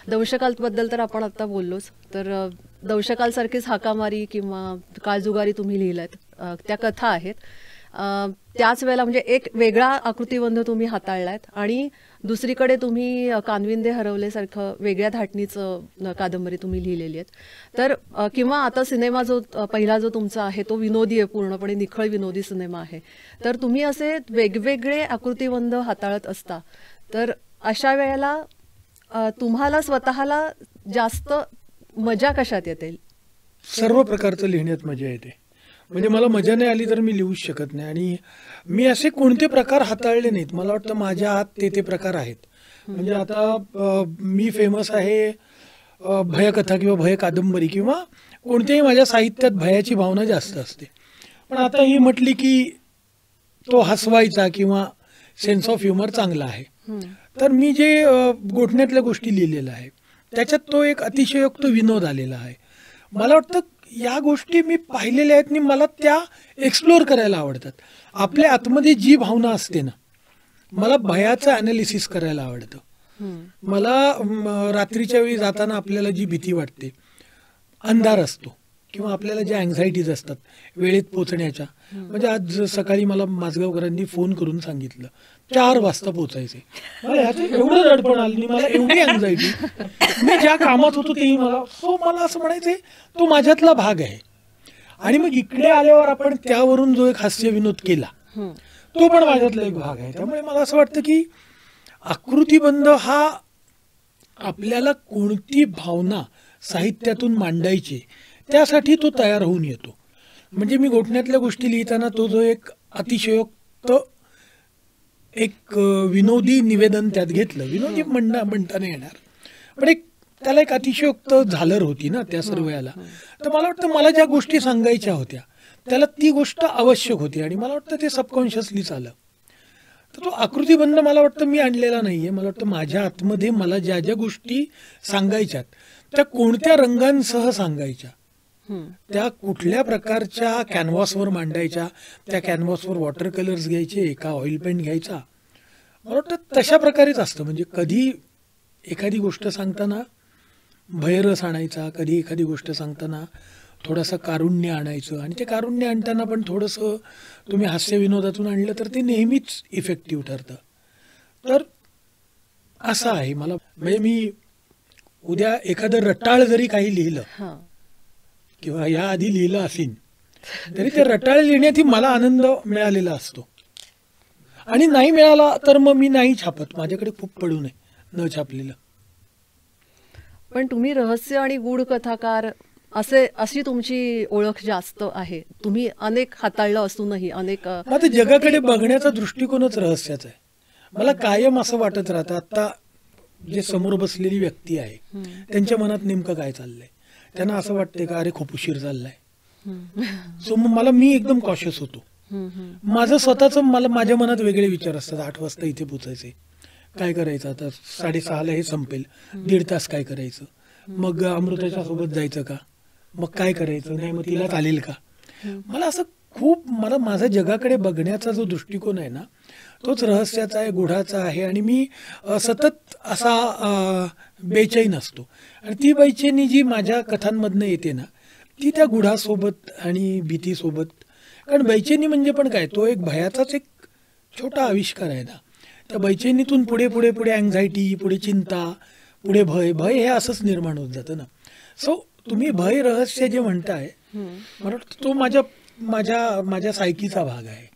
S3: दंशकालबद्दल तर आपण आता बोललोच, तर दंशकालसारखीच हाकामारी किंवा काळजुगारी तुम्ही लिहिल्यात, त्या कथा आहेत. त्याच वेळेला म्हणजे एक वेगळा आकृतिबंध तुम्ही हाताळलायत, आणि दुसरीकडे तुम्ही कानविंदे हरवलेसारखं वेगळ्या धाटणीचं कादंबरी तुम्ही लिहिलेली आहेत. तर किंवा आता सिनेमा जो पहिला जो तुमचा आहे तो विनोदी आहे, पूर्णपणे निखळ विनोदी सिनेमा आहे. तर तुम्ही असे वेगवेगळे आकृतिबंध हाताळत असता, तर अशा वेळेला तुम्हाला स्वतःला जास्त मजा कशात येते?
S2: सर्व प्रकारचं लिहिण्यात मजा येते. म्हणजे मला मजा नाही आली तर मी लिहूच शकत नाही. आणि मी असे कोणते प्रकार हाताळले नाहीत. मला वाटतं माझ्या हात ते प्रकार आहेत. म्हणजे आता मी फेमस आहे भयकथा किंवा भय कादंबरी किंवा कोणत्याही माझ्या साहित्यात भयाची भावना जास्त असते. पण आता ही म्हटली की तो हसवायचा किंवा सेन्स ऑफ ह्युमर चांगला आहे, तर मी जे गोठण्यातल्या गोष्टी लिहिलेल्या आहे त्याच्यात तो एक अतिशयोक्त विनोद आलेला आहे. मला वाटतं या गोष्टी मी पाहिलेल्या आहेत आणि मला त्या एक्सप्लोअर करायला आवडतात. आपल्या आतमध्ये जी भावना असते ना, मला भयाचं ॲनालिसिस करायला आवडतं. मला रात्रीच्या वेळी जाताना आपल्याला जी भीती वाटते, अंधार असतो किंवा आपल्याला ज्या अँझायटीज असतात वेळेत पोचण्याच्या, म्हणजे आज सकाळी मला माझगावकरांनी फोन करून सांगितलं 4 वाजता पोचायचे. मला ह्याचं एवढं दडपण आलं, मला एवढी अँझायटी, मी ज्या कामात होतो तेही मला असं म्हणायचंय तो माझ्यातला भाग आहे. आणि मग इकडे आल्यावर आपण त्यावरून जो एक हास्य विनोद केला तो पण माझ्यातला एक भाग आहे. त्यामुळे मला असं वाटतं की आकृतिबंध हा आपल्याला कोणती भावना साहित्यातून मांडायची त्यासाठी तो तयार होऊन येतो. म्हणजे मी गोठण्यातल्या गोष्टी लिहिताना तो जो एक अतिशयोक्त एक विनोदी निवेदन त्यात घेतलं, विनोदी म्हणता नाही येणार, पण त्याला एक अतिशयोक्त झालर होती ना त्या सर्व याला. तर मला वाटतं मला ज्या गोष्टी सांगायच्या होत्या त्याला ती गोष्ट आवश्यक होती आणि मला वाटतं ते सबकॉन्शियसलीच आलं. तर तो आकृतिबंध मला वाटतं मी आणलेला नाहीये. मला वाटतं माझ्या आतमध्ये मला ज्या ज्या गोष्टी सांगायच्यात त्या कोणत्या रंगांसह सांगायच्या, त्या कुठल्या प्रकारच्या कॅनव्हासवर मांडायच्या, त्या कॅनव्हासवर वॉटर कलर्स घ्यायचे का ऑइल पेंट घ्यायचा, मला वाटतं तशा प्रकारेच असतं. म्हणजे कधी एखादी गोष्ट सांगताना भयरस आणायचा, कधी एखादी गोष्ट सांगताना थोडंसं कारुण्य आणायचं, आणि ते कारुण्य आणताना पण थोडंसं तुम्ही हास्य विनोदातून आणलं तर ते नेहमीच इफेक्टिव्ह ठरतं. तर असं आहे मला. म्हणजे मी उद्या एखादं रटाळ जरी काही लिहिलं
S3: हां.
S2: किंवा या आधी लिहिलं असेल तरी ते रटाळ लिहिण्यात मला आनंद मिळालेला असतो. आणि नाही मिळाला तर मग मी नाही छापत, माझ्याकडे खूप पडू नये न छापलेलं.
S3: पण तुम्ही रहस्य आणि गूढ कथाकार अशी तुमची ओळख जास्त आहे. तुम्ही अनेक हाताळलं असूनही अनेक
S2: आता जगाकडे बघण्याचा दृष्टिकोनच रहस्याचा आहे. मला कायम असं वाटत राहतं आता जे समोर बसलेली व्यक्ती आहे त्यांच्या मनात नेमकं काय चाललंय. त्यांना असं वाटतंय का अरे खूप उशीर चाललाय. सो मग मी एकदम कॉशियस होतो. माझं स्वतःच मला माझ्या मनात वेगळे विचार असतात. 8 वाजता इथे पोचायचे, काय करायचं आता, 6:30ला हे संपेल, 1.5 तास काय करायचं, मग अमृताच्या सोबत जायचं का, मग काय करायचं, नाही मग तिला चालेल का. मला असं खूप माझा जगाकडे बघण्याचा जो दृष्टिकोन आहे ना तोच रहस्याचा आहे, गुढाचा आहे. आणि मी सतत असा बेचैन असतो. आणि ती बेचैनी जी माझ्या कथांमधनं येते ना ती त्या गुढासोबत आणि भीतीसोबत. कारण बेचैनी म्हणजे पण काय, तो एक भयाचाच एक छोटा आविष्कार आहे ना. त्या बेचैनीतून पुढे पुढे पुढे अँझायटी, पुढे चिंता, पुढे भय हे असंच निर्माण होत जातं ना. सो तुम्ही भय रहस्य जे म्हणताय मला वाटतं तो माझ्या सायकीचा भाग आहे.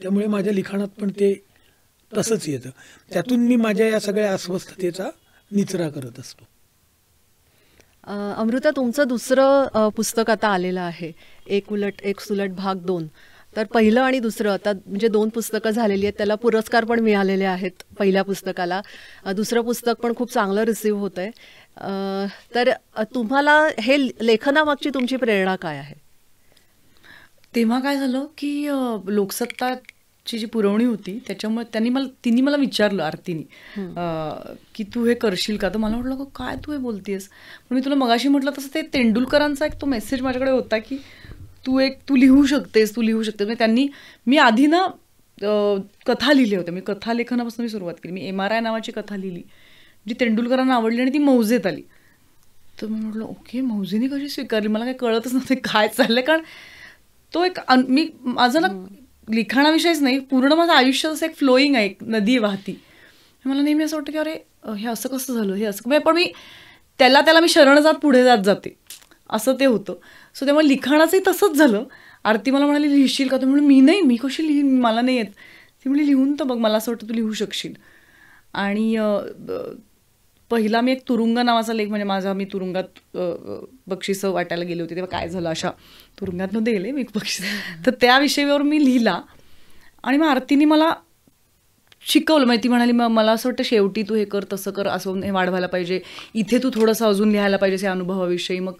S2: त्यामुळे माझ्या लिखाणात पण ते तसंच येतं. त्यातून मी माझ्या या सगळ्या अस्वस्थतेचा निचरा करत असतो.
S3: अमृता, तुमचं दुसरं पुस्तक आता आलेलं आहे, एक उलट एक सुलट भाग 2. तर पहिलं आणि दुसरं आता म्हणजे 2 पुस्तकं झालेली आहेत. त्याला पुरस्कार पण मिळालेले आहेत पहिल्या पुस्तकाला. दुसरं पुस्तक पण खूप चांगलं रिसीव्ह होतं आहे. तर तुम्हाला हे लेखनामागची तुमची प्रेरणा काय आहे?
S1: तेव्हा काय झालं की लोकसत्ताची जी पुरवणी होती त्याच्यामुळे तिने मला विचारलं आरतीने की तू हे करशील का. तर मला म्हटलं काय तू हे बोलतेस. पण मी तुला मगाशी म्हटलं तसं ते तेंडुलकरांचा एक तो मेसेज माझ्याकडे होता की तू लिहू शकतेस. म्हणजे मी आधी ना कथा लिहिल्या होत्या. मी कथा लेखनापासून मी सुरुवात केली. मी MRI नावाची कथा लिहिली जी तेंडुलकरांना आवडली आणि ती मौजेत आली. तर मी म्हटलं ओके, मौजेने कशी स्वीकारली, मला काही कळतच नव्हतं काय चाललंय. कारण तो एक माझं ना लिखाणाविषयीच नाही, पूर्ण माझं आयुष्य असं एक फ्लोईंग आहे, एक नदी वाहती. मला नेहमी असं वाटतं की अरे हे असं कसं झालं, हे असं. पण मी त्याला मी शरण जात पुढे जाते असं ते होतं. सो त्यामुळे लिखाणाचंही तसंच झालं. आरती मला म्हणाली लिहिशील का. तर म्हणून मी कशी लिहीन, मला नाही येत. ती म्हणली लिहून तर बघ, मला असं वाटतं तू लिहू शकशील. आणि पहिला मी एक तुरुंग नावाचा लेख, म्हणजे मी तुरुंगात बक्षिसं वाटायला गेले होते तेव्हा काय झालं, अशा तुरुंगातनं दिले मी बक्षीस. तर त्या विषयावर मी लिहिला आणि मग आरतीने मला शिकवलं. माहिती म्हणाली मला असं वाटतं शेवटी तू हे कर, तसं कर, असं हे वाढवायला पाहिजे, इथे तू थोडंसं अजून लिहायला पाहिजे या अनुभवाविषयी. मग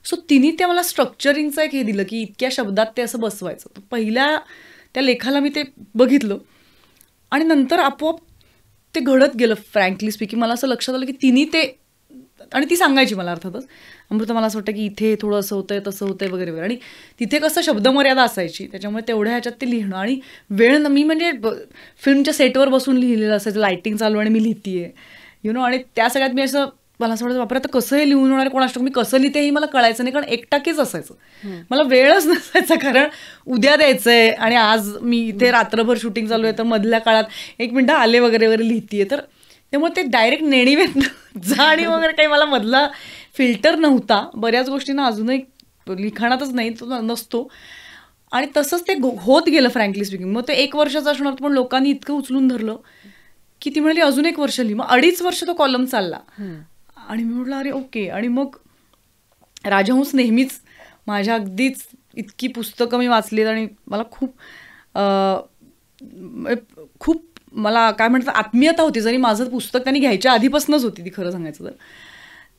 S1: सो तिने त्या मला स्ट्रक्चरिंगचं एक हे दिलं की इतक्या शब्दात ते असं बसवायचं. तर पहिल्या त्या लेखाला मी ते बघितलं आणि नंतर आपोआप ते घडत गेलं. फ्रँकली स्पीकिंग मला असं लक्षात आलं की तिने ते, आणि ती सांगायची मला अर्थातच, अमृता मला असं वाटतं की इथे थोडं असं होतंय तसं होतंय वगैरे वगैरे. आणि तिथे कसं शब्दमर्यादा असायची, त्याच्यामुळे तेवढ्या ह्याच्यात ते लिहिणं आणि वेळ मी म्हणजे फिल्मच्या सेटवर बसून लिहिलेलं असायचं, लायटिंग चालू आणि मी लिहितीये आणि त्या सगळ्यात मी असं मला असं वाटतं बापरे आता कसं हे लिहून होणार, कोणाष्टक मी कसं लिहिते हे मला कळायचं नाही. कारण एकटाकीच असायचं, मला वेळच नसायचा. कारण उद्या द्यायचंय आणि आज मी इथे रात्रभर शूटिंग चालू आहे, तर मधल्या काळात 1 मिनिटं आले वगैरे वगैरे लिहितीये. तर त्यामुळे ते डायरेक्ट नेणीवेत जाणी वगैरे काही मला मधला फिल्टर नव्हता. बऱ्याच गोष्टींना अजूनही लिखाणातच नाही तो नसतो. आणि तसंच ते होत गेलं फ्रँकली स्पीकिंग. मग ते 1 वर्षाचं असणार, पण लोकांनी इतकं उचलून धरलं की ती म्हणाली अजून 1 वर्ष लिही. मग 2.5 वर्ष तो कॉलम चालला. आणि मी म्हटलं अरे ओके. आणि मग राजहंस नेहमीच माझ्या अगदीच इतकी पुस्तकं मी वाचलीत आणि मला खूप मला काय म्हणतात आत्मीयता होती, जरी माझं पुस्तक त्यांनी घ्यायच्या आधीपासूनच होती ती, खरं सांगायचं तर.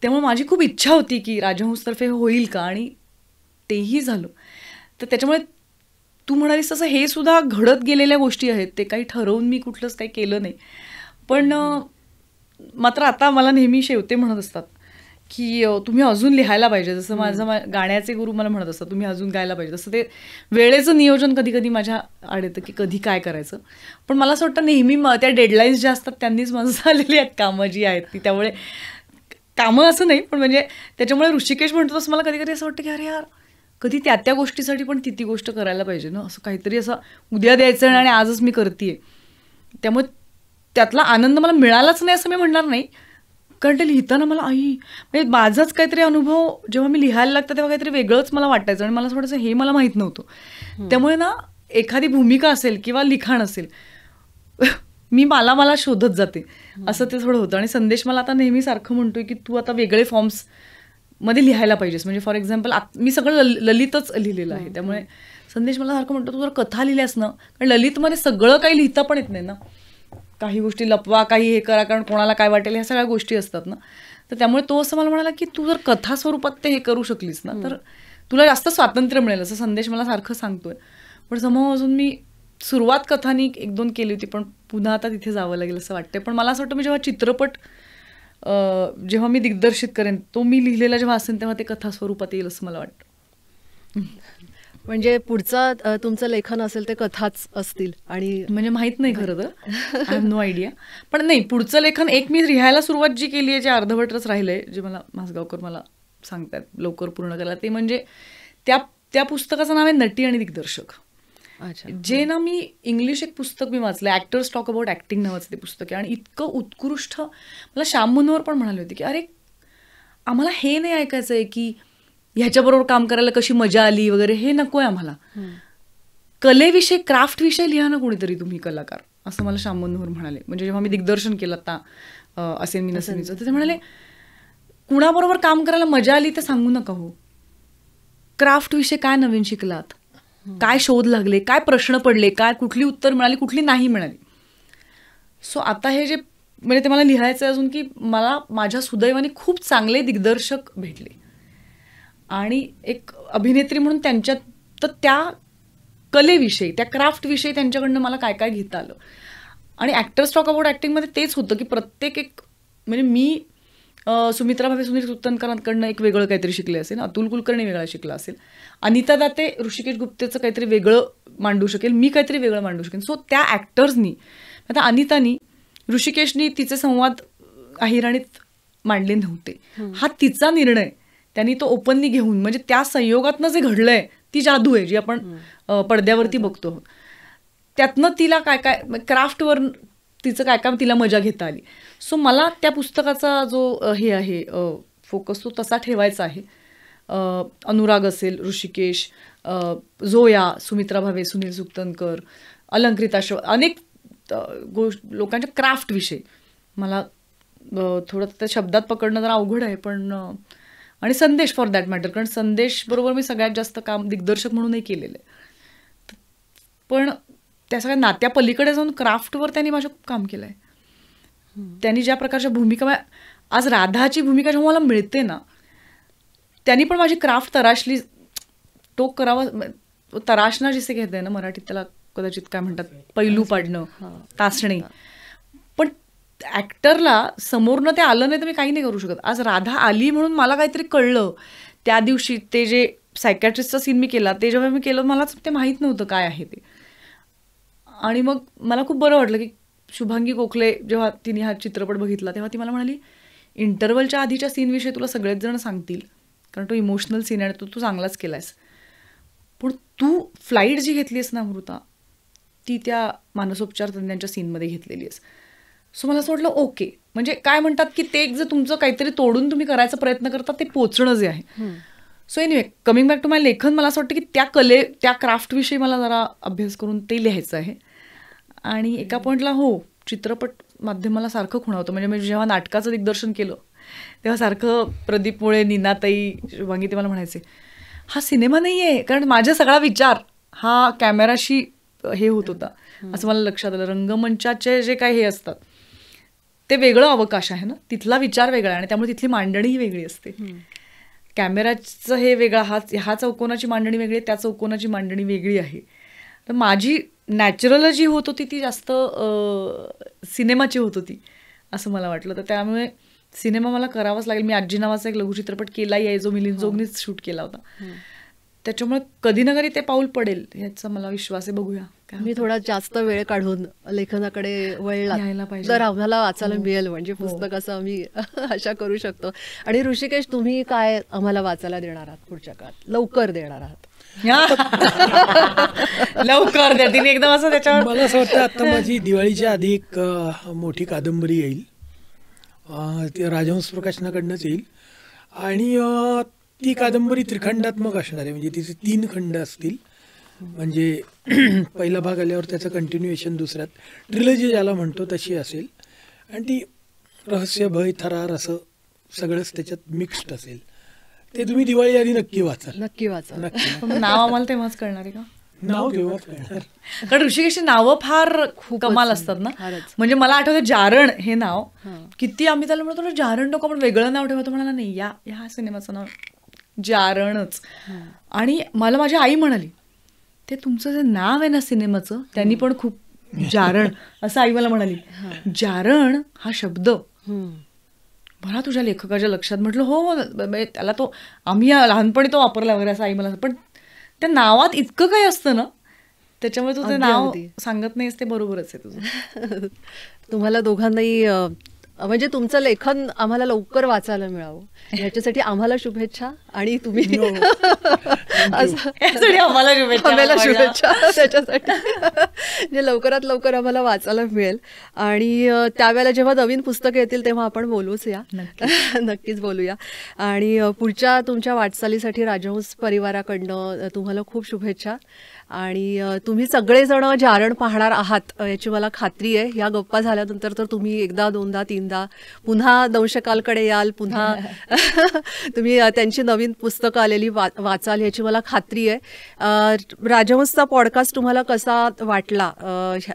S1: त्यामुळे माझी खूप इच्छा होती की राजहंसतर्फे होईल का, आणि तेही झालं. तर त्याच्यामुळे तू म्हणालीस तसं हे सुद्धा घडत गेलेल्या गोष्टी आहेत, ते काही ठरवून मी कुठलंच काही केलं नाही. पण मात्र आता मला नेहमी शेवते म्हणत असतात की तुम्ही अजून लिहायला पाहिजे. जसं माझं गाण्याचे गुरु मला म्हणत असतात तुम्ही अजून गायला पाहिजे, तसं ते वेळेचं नियोजन कधी कधी माझ्या आड येतं की कधी काय करायचं. पण मला असं वाटतं नेहमी त्या डेडलाईन्स ज्या असतात त्यांनीच माझं झालेली आहेत कामं जी आहेत ती. त्यामुळे कामं असं नाही, पण म्हणजे त्याच्यामुळे ऋषिकेश म्हणतो तसं मला कधी कधी असं वाटतं की अरे यार कधी त्या गोष्टीसाठी पण ती गोष्ट करायला पाहिजे ना. असं काहीतरी असं उद्या द्यायचं आणि आजच मी करतेय. त्यामुळे त्यातला आनंद मला मिळालाच नाही असं मी म्हणणार नाही, कारण ते लिहिताना मला म्हणजे माझाच काहीतरी अनुभव जेव्हा मी लिहायला लागतं तेव्हा काहीतरी वेगळंच मला वाटायचं आणि मला असं वाटायचं हे मला माहीत नव्हतं. त्यामुळे ना एखादी भूमिका असेल किंवा लिखाण असेल मी मला शोधत जाते असं ते थोडं होतं. आणि संदेश मला आता नेहमी सारखं म्हणतोय की तू आता वेगळे फॉर्म्स मध्ये लिहायला पाहिजेस. म्हणजे फॉर एक्झाम्पल मी सगळं ललितच लिहिलेलं आहे, त्यामुळे संदेश मला सारखं म्हणतो तू जर कथा लिहिल्यास ना, कारण ललितमध्ये सगळं काही लिहिता पण येत नाही ना, काही गोष्टी लपवा, काही हे करा, कारण कोणाला काय वाटेल ह्या सगळ्या गोष्टी असतात ना. तर त्यामुळे तो असं मला म्हणाला की तू जर कथा स्वरूपात ते हे करू शकलीस ना तर तुला जास्त स्वातंत्र्य मिळेल, असं संदेश मला सारखं सांगतोय. पण समोर अजून मी सुरुवात कथानी 1-2 केली होती, पण पुन्हा आता तिथे जावं लागेल असं वाटतंय. पण मला असं वाटतं मी जेव्हा चित्रपट जेव्हा मी दिग्दर्शित करेन तो मी लिहिलेला जेव्हा असेल तेव्हा ते कथा स्वरूपात येईल असं मला वाटतं.
S3: म्हणजे पुढचा तुमचं लेखन असेल ते कथाच असतील. आणि
S1: म्हणजे माहित नाही खरं तर, आय हॅव नो आयडिया. पण नाही, पुढचं लेखन एक मी लिहायला सुरुवात जी केली आहे, जे अर्धवटच राहिलंय, जे मला मासगावकर मला सांगतात लवकर पूर्ण करायला, ते म्हणजे त्या पुस्तकाचं नाव आहे नटी आणि दिग्दर्शक. जे ना मी इंग्लिश एक पुस्तक मी वाचलं, ॲक्टर्स टॉक अबाउट ॲक्टिंग नावाचं ते पुस्तक आहे. आणि इतकं उत्कृष्ट, मला श्याम मनोहर पण म्हणाले होते की अरे आम्हाला हे नाही ऐकायचं आहे की ह्याच्याबरोबर काम करायला कशी मजा आली वगैरे, हे नको आहे आम्हाला. कलेविषयी, क्राफ्टविषयी लिहा ना कोणीतरी तुम्ही कलाकार, असं मला श्याम मनोहर म्हणाले. म्हणजे जेव्हा मी दिग्दर्शन केलं आता असेन मी नसेनीचं, तर ते म्हणाले कुणाबरोबर काम करायला मजा आली ते सांगू नका हो, क्राफ्टविषयी काय नवीन शिकलात, काय शोध लागले, काय प्रश्न पडले, काय कुठली उत्तर मिळाली, कुठली नाही मिळाली. सो आता हे जे म्हणजे ते मला लिहायचं आहे अजून, की मला माझ्या सुदैवाने खूप चांगले दिग्दर्शक भेटले आणि एक अभिनेत्री म्हणून त्यांच्यात तर त्या कलेविषयी, त्या क्राफ्टविषयी त्यांच्याकडनं मला काय काय घेता आलं. आणि ॲक्टर्स टॉक अबाउट ॲक्टिंगमध्ये तेच होतं की प्रत्येक एक म्हणजे मी सुमित्रा भावे, सुनील सुतनकरांकडनं एक वेगळं काहीतरी शिकले असेल, अतुल कुलकर्णी वेगळा शिकला असेल, अनिता दाते ऋषिकेश गुप्तेचं काहीतरी वेगळं मांडू शकेल, मी काहीतरी वेगळं मांडू शकेन. सो त्या ॲक्टर्सनी, आता अनितानी, ऋषिकेशनी तिचे संवाद अहिराणीत मांडले नव्हते, हा तिचा निर्णय, त्यांनी तो ओपनली घेऊन, म्हणजे त्या संयोगातनं जे घडलंय ती जादू आहे जी आपण पडद्यावरती बघतो. त्यातनं तिला काय काय क्राफ्टवर तिचं काय काय तिला मजा घेता आली. सो मला त्या पुस्तकाचा जो हे आहे फोकस तो तसा ठेवायचा आहे. अनुराग असेल, ऋषिकेश, झोया, सुमित्रा भावे, सुनील सुतनकर, अलंकृता शो, अनेक लोकांच्या क्राफ्टविषयी मला थोडं त्या शब्दात पकडणं जरा अवघड आहे, पण आणि संदेश फॉर दॅट मॅटर, कारण संदेश बरोबर मी सगळ्यात जास्त काम दिग्दर्शक म्हणूनही केलेलं आहे. पण त्या सगळ्या नात्या पलीकडे जाऊन क्राफ्टवर त्यांनी माझं काम केलं आहे. त्यांनी ज्या प्रकारच्या भूमिका, आज राधाची भूमिका जेव्हा मला मिळते ना, त्यांनी पण माझी क्राफ्ट तराशली. तो करावा, तराशना जिसे कहते हैं ना मराठीत, त्याला कदाचित काय म्हणतात, पैलू पाडणं, तासणे. पण ॲक्टरला समोरनं ते आलं नाही तर मी काही नाही करू शकत. आज राधा आली म्हणून मला काहीतरी कळलं. त्या दिवशी ते जे सायकॅट्रिस्टचा सीन मी केला, ते जेव्हा मी केलं मलाच ते माहीत नव्हतं काय आहे ते. आणि मग मला खूप बरं वाटलं की शुभांगी गोखले जेव्हा तिने हा चित्रपट बघितला तेव्हा ती मला म्हणाली, इंटरव्हलच्या आधीच्या सीनविषयी तुला सगळेच जण सांगतील, कारण तो इमोशनल सीन आहे, तू चांगलाच केलायस, पण तू फ्लाईट जी घेतली आहेस ना अमृता, ती त्या मानसोपचार तज्ञांच्या सीनमध्ये घेतलेली आहेस. सो मला असं वाटलं ओके, म्हणजे काय म्हणतात की ते एक जर तुमचं काहीतरी तोडून तुम्ही करायचा प्रयत्न करता ते पोचणं जे आहे. So anyway, coming back to my लेखन, मला असं वाटतं की त्या क्राफ्टविषयी मला जरा अभ्यास करून ते लिहायचं आहे. आणि एका पॉईंटला चित्रपट माध्यमाला सारखं खुणावतं. म्हणजे मी जेव्हा नाटकाचं दिग्दर्शन केलं तेव्हा सारखं प्रदीप मुळे, नीनाताई, शुभांगी ते मला म्हणायचे हा सिनेमा नाही आहे, कारण माझा सगळा विचार हा कॅमेराशी हे होत होता असं मला लक्षात आलं. रंगमंचाचे जे काही हे असतात ते वेगळं अवकाश आहे ना, तिथला विचार वेगळा आहे आणि त्यामुळे तिथली मांडणीही वेगळी असते. कॅमेराचं हे वेगळा, ह्या चौकोनाची मांडणी वेगळी आहे, त्या चौकोनाची मांडणी वेगळी आहे. तर माझी नॅचरल जी होत होती ती जास्त सिनेमाची होत होती असं मला वाटलं. तर त्यामुळे सिनेमा मला करावाच लागेल. मी आजी नावाचा एक लघुचित्रपट केलाही आहे जो मिलिंद जोगनीच शूट केला होता. त्याच्यामुळे कधी ना कधी ते पाऊल पडेल याचा मला विश्वास आहे. बघूया.
S3: मी थोडा जास्त वेळ काढून लेखनाकडे वळला
S1: पाहिजे
S3: तर आम्हाला वाचायला मिळेल, म्हणजे पुस्तक असं आम्ही आशा करू शकतो. आणि ऋषिकेश, तुम्ही काय आम्हाला वाचायला देणार आहात पुढच्या काळात, लवकर देणार आहात?
S1: लवकर द्या, तिने एकदम असं त्याच्यावर.
S2: मला असं वाटतं आता माझी दिवाळीच्या आधी एक मोठी कादंबरी येईल, ती राजहंस प्रकाशनाकडनंच येईल आणि ती कादंबरी त्रिखंडात्मक असणार आहे. म्हणजे तिचे 3 खंड असतील. म्हणजे पहिला भाग आल्यावर त्याचं कंटिन्युएशन दुसऱ्यात, ट्रिलॉजी ज्याला म्हणतो तशी असेल आणि ती रहस्य, भय, थरार असं सगळंच त्याच्यात मिक्स्ड असेल. ते तुम्ही दिवाळी आधी नक्की वाचाल.
S3: नक्की वाचा.
S2: नक्की.
S1: पण नाव आम्हाला तेव्हाच कळणार आहे का?
S2: नाव केव्हाच कळणार.
S1: कारण ऋषिकेशची नावं फार कमाल असतात ना.
S3: फारच.
S1: म्हणजे मला आठवतं जारण हे नाव किती आम्ही त्याला म्हणतो जारण नको, आपण वेगळं नाव ठेवतो. म्हणाला नाही, या सिनेमाचं नाव जारणच. आणि मला माझी आई म्हणाली, ते तुमचं जे नाव आहे ना सिनेमाचं, त्यांनी पण खूप जारण असं आई मला म्हणाली. जारण हा शब्द मला तुझ्या लेखकाच्या लक्षात. म्हटलं हो, त्याला तो आम्ही लहानपणी तो वापरला वगैरे असं आई मला. पण त्या नावात इतकं काही असतं ना, त्याच्यामुळे तू ते नाव सांगत नाहीस, ते बरोबरच आहे तुझं.
S3: तुम्हाला दोघांनाही म्हणजे तुमचं लेखन आम्हाला लवकर वाचायला मिळावं याच्यासाठी आम्हाला शुभेच्छा. आणि तुम्ही
S1: आम्हाला
S3: शुभेच्छा त्याच्यासाठी, म्हणजे लवकरात लवकर आम्हाला वाचायला मिळेल. आणि त्यावेळेला जेव्हा नवीन पुस्तकं येतील तेव्हा आपण बोलूच या. नक्कीच बोलूया. आणि पुढच्या तुमच्या वाटचालीसाठी राजहंस परिवाराकडनं तुम्हाला खूप शुभेच्छा. आणि तुम्ही सगळेजण जारण पाहणार आहात याची मला खात्री आहे. या गप्पा झाल्यानंतर तर तुम्ही एकदा, दोनदा, तीनदा पुन्हा दंशकालकडे याल, पुन्हा तुम्ही त्यांची नवीन पुस्तकं आलेली वाचाल याची मला खात्री आहे. राजहंसचा पॉडकास्ट तुम्हाला कसा वाटला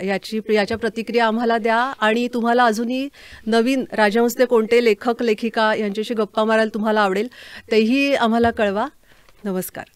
S3: याच्या प्रतिक्रिया आम्हाला द्या. आणि तुम्हाला अजूनही नवीन राजहंसचे कोणते लेखक, लेखिका यांच्याशी गप्पा मारायला तुम्हाला आवडेल तेही आम्हाला कळवा. नमस्कार.